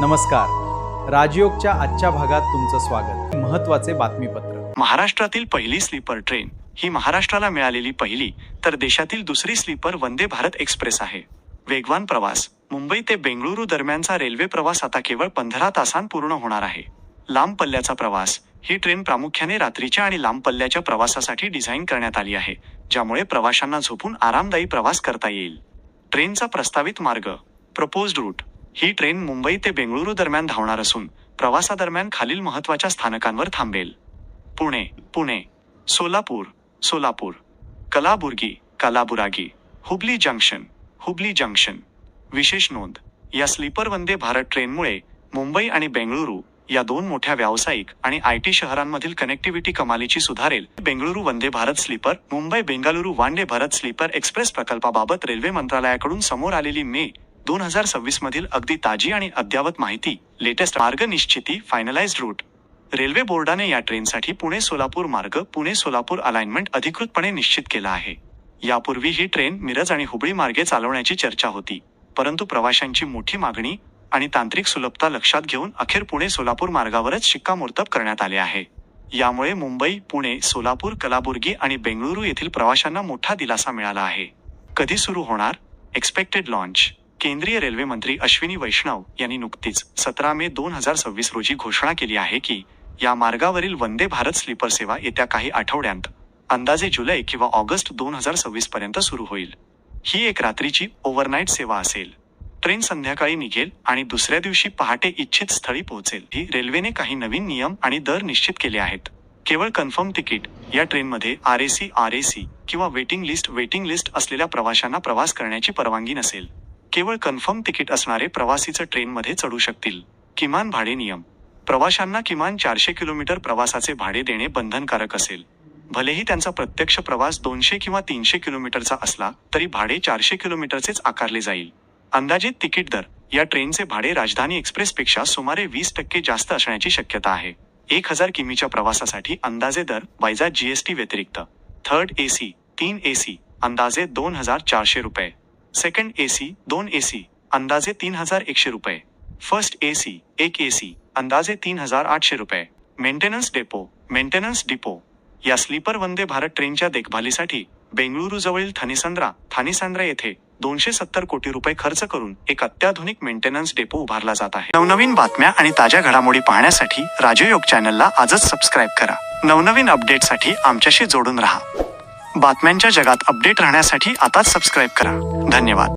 नमस्कार. राजयोगच्या आजच्या भागात तुमचं स्वागत. महत्त्वाचे बातमीपत्र. महाराष्ट्रातील पहिली स्लीपर ट्रेन ही महाराष्ट्राला मिळालेली पहिली तर देशातील दुसरी स्लीपर वंदे भारत एक्सप्रेस आहे. वेगवान प्रवास. मुंबई ते बेंगळुरू दरम्यानचा रेल्वे प्रवास आता केवळ 15 तासांत पूर्ण होणार आहे. लांब पल्ल्याचा प्रवास. ही ट्रेन प्रामुख्याने रात्रीच्या आणि लांब पल्ल्याच्या प्रवासासाठी डिझाईन करण्यात आली आहे, ज्यामुळे प्रवाशांना झोपून आरामदायी प्रवास करता येईल. ट्रेनचा प्रस्तावित मार्ग. Proposed route. ही ट्रेन मुंबई ते बेंगळुरू दरम्यान धावणार असून प्रवासादरम्यान खालील महत्त्वाच्या स्थानकांवर थांबेल. पुणे, सोलापूर, कलाबुरागी, हुबली जंक्शन. विशेष नोंद. या स्लीपर वंदे भारत ट्रेनमुळे मुंबई आणि बेंगळुरू या दोन मोठ्या व्यावसायिक आणि IT शहरांमधील कनेक्टिव्हिटी कमालीची सुधारेल. Bengaluru Vande Bharat sleeper Mumbai Bengaluru Vande Bharat sleeper express प्रकल्पाबाबत रेल्वे मंत्रालयाकडून समोर आलेली मे 2026 मधील अगदी ताजी आणि अद्ययावत माहिती. लेटेस्ट मार्ग निश्चिती. फायनलाइज्ड रूट. रेल्वे बोर्डाने या ट्रेनसाठी पुणे सोलापूर मार्ग पुणे सोलापूर अलाइनमेंट अधिकृतपणे निश्चित केला आहे. यापूर्वी ही ट्रेन मिरज आणि हुबळी मार्गे चालवण्याची चर्चा होती, परंतु प्रवाशांची मोठी मागणी आणि तांत्रिक सुलभता लक्षात घेऊन अखेर पुणे सोलापूर मार्गावरच शिक्कामोर्तब करण्यात आले आहे. यामुळे मुंबई, पुणे, सोलापूर, कलाबुर्गी आणि बेंगळुरू येथील प्रवाशांना मोठा दिलासा मिळाला आहे. कधी सुरू होणार? Expected launch. केंद्रीय रेल्वे मंत्री अश्विनी वैष्णव यांनी नुकतीच 17 मे 2026 रोजी घोषणा केली आहे की या मार्गावरील वंदे भारत स्लीपर सेवा येत्या काही आठवड्यांत, अंदाजे जुलै किंवा ऑगस्ट 2026 पर्यंत सुरू होईल. ही एक रात्रीची ओव्हरनाईट सेवा असेल. ट्रेन संध्याकाळी निघेल आणि दुसऱ्या दिवशी पहाटे इच्छित स्थळी पोहोचेल. ही रेल्वेने काही नवीन नियम आणि दर निश्चित केले आहेत. केवळ कन्फर्म तिकीट. या ट्रेनमध्ये RAC किंवा वेटिंग लिस्ट असलेल्या प्रवाशांना प्रवास करण्याची परवानगी नसेल. केवळ कन्फर्म तिकीट असणारे प्रवासीच ट्रेनमध्ये चढू शकतील. किमान भाडे नियम. प्रवाशांना किमान 400 किलोमीटर प्रवासाचे भाडे देणे बंधनकारक असेल. भलेही त्यांचा प्रत्यक्ष प्रवास 200 किंवा 300 किलोमीटरचा असला तरी भाडे 400 किलोमीटरचेच आकारले जाईल. अंदाजित तिकीट दर. या ट्रेनचे भाडे राजधानी एक्सप्रेसपेक्षा सुमारे 20% जास्त असण्याची शक्यता आहे. 1000 किमीच्या प्रवासासाठी अंदाजे दर वायजा GST व्यतिरिक्त. थर्ड AC, 3 AC अंदाजे 2400 रुपये. सेकंड AC, 2 AC अंदाजे 3100 रुपये. फर्स्ट AC, 1 AC अंदाजे 3800 रुपये. Maintenance depot. या स्लीपर वंदे भारत ट्रेनच्या देखभालीसाठी बेंगळुरूजवळील थानीसंद्रा येथे 270 कोटी रुपये खर्च करून एक अत्याधुनिक मेंटेनन्स डेपो उभारला जात आहे. नवनवीन बातम्या आणि ताज्या घडामोडी पाहण्यासाठी राजयोग चॅनलला आजच सबस्क्राईब करा. नवनवीन अपडेटसाठी आमच्याशी जोडून राहा. बातम्यांच्या जगात अपडेट राहण्यासाठी आताच सबस्क्राईब करा. धन्यवाद.